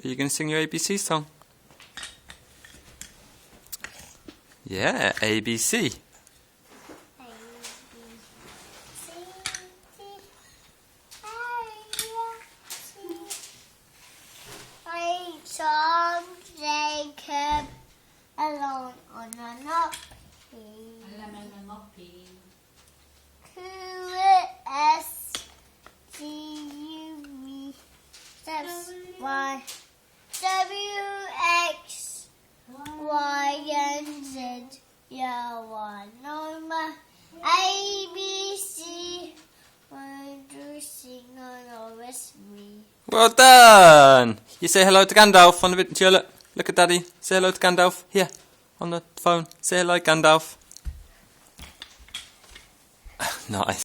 So you're going to sing your ABC song. Yeah, ABC. Tom, Jacob, alone on a knoppy. Q-S-T-U-V Y W-X Y-N-Z Yawanoma A-B-C sing on with me. Well done! You say hello to Gandalf on the video. Look at Daddy. Say hello to Gandalf. Here, on the phone. Say hello, Gandalf. Nice.